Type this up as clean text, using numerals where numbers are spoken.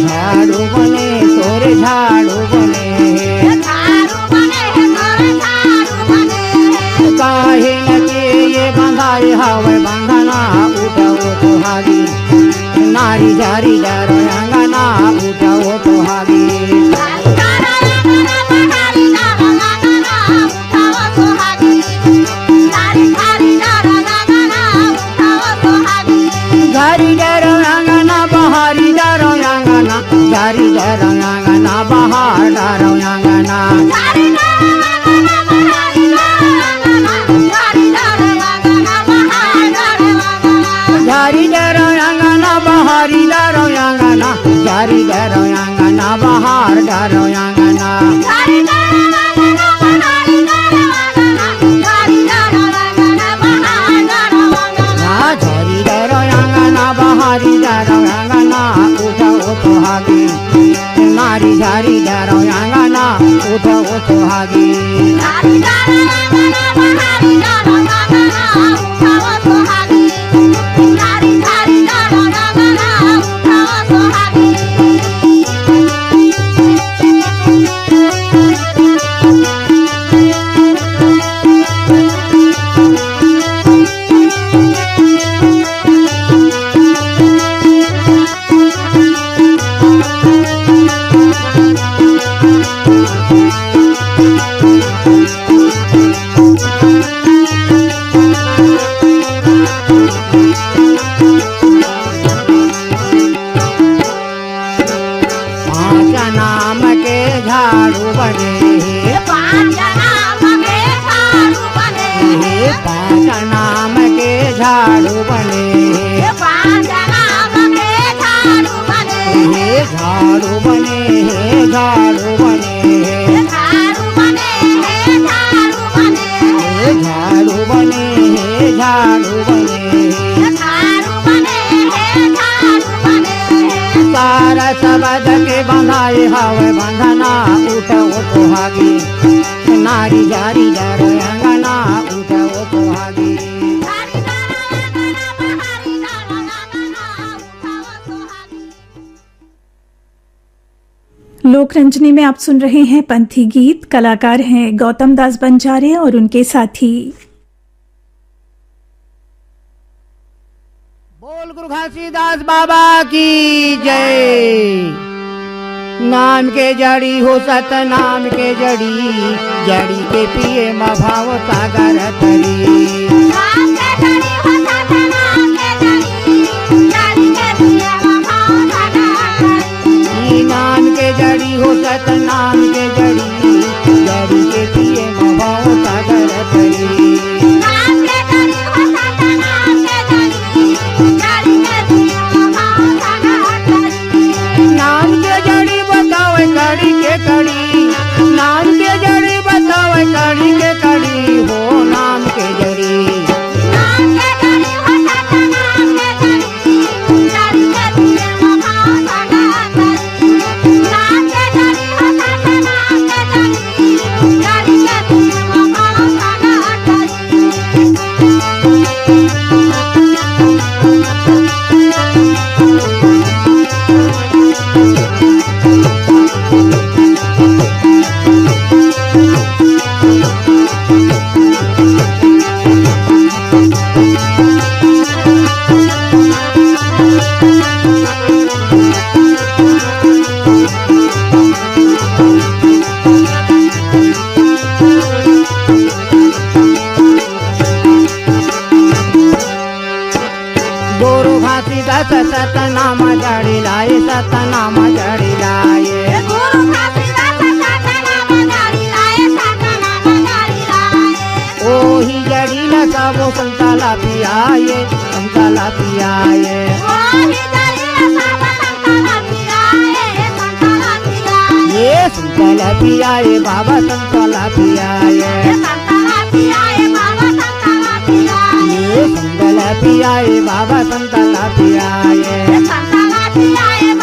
झाड़ू बने तोरे झाड़ू बने काहे न के ये बंधाए हवे बंधना उठाओ तो हागी नारी जारी जारो अंगना उठाओ तो हागी झारी जारो अंगना बहारी जारो अंगना झारी जारो अंगना बहार जारो अंगना झारी जारो अंगना बहारी जारो अंगना झारी जारो अंगना बहार जारो अंगना झारी जारो अंगना बहारी जारो अंगना उठाओ तो हागी नारी झारी जारो अंगना उठाओ तो हागी नाम के झाड़ू बने पांच नाम के झाड़ू बने पांच नाम के झाड़ू बने झाड़ू बने झाड़ू बने झाड़ू बने झाड़ू बने सारा सबद के बंधाए हवे बंधना उठाओ तो हागी नारी जारी जारो अंगना उठाओ तो हागी लोकरंजनी में आप सुन रहे हैं पंथी गीत। कलाकार हैं गौतम दास बंजारे और उनके साथी। बोल गुरु घासीदास बाबा की जय। नाम के जड़ी हो सत नाम के जड़ी जड़ी के पिए मा भाव सागर तरी नाम के जड़ी हो सत नाम के जड़ी जड़ी के पिए मा भाव सागर तरी नाम के जड़ी हो सत नाम के जड़ी जड़ी के पिए मा भाव सागर तरी कड़ी के कड़ी नाम के जड़ी बताओ कड़ी के कड़ी हो नाम के जड़ी नाम के जड़ी हो सत नाम के जड़ी जड़ी के पिए मा भाव सागर तरी नाम के जड़ी हो सत नाम के जड़ी जड़ी के पिए मा भाव सागर तरी सत नाम जड़ी लाए सत नाम जड़ी लाए गुरु घासीदास सत नाम जड़ी लाए सत नाम जड़ी लाए ओही जड़ी न सबो संताला पियाए संताला पियाए ओही जड़ी न सबो संताला पियाए संताला पियाए ये संताला पियाए बाबा संताला पियाए संताला पियाए बाबा संताला पियाए संताला पियाए बाबा संताला पियाए संताला पियाए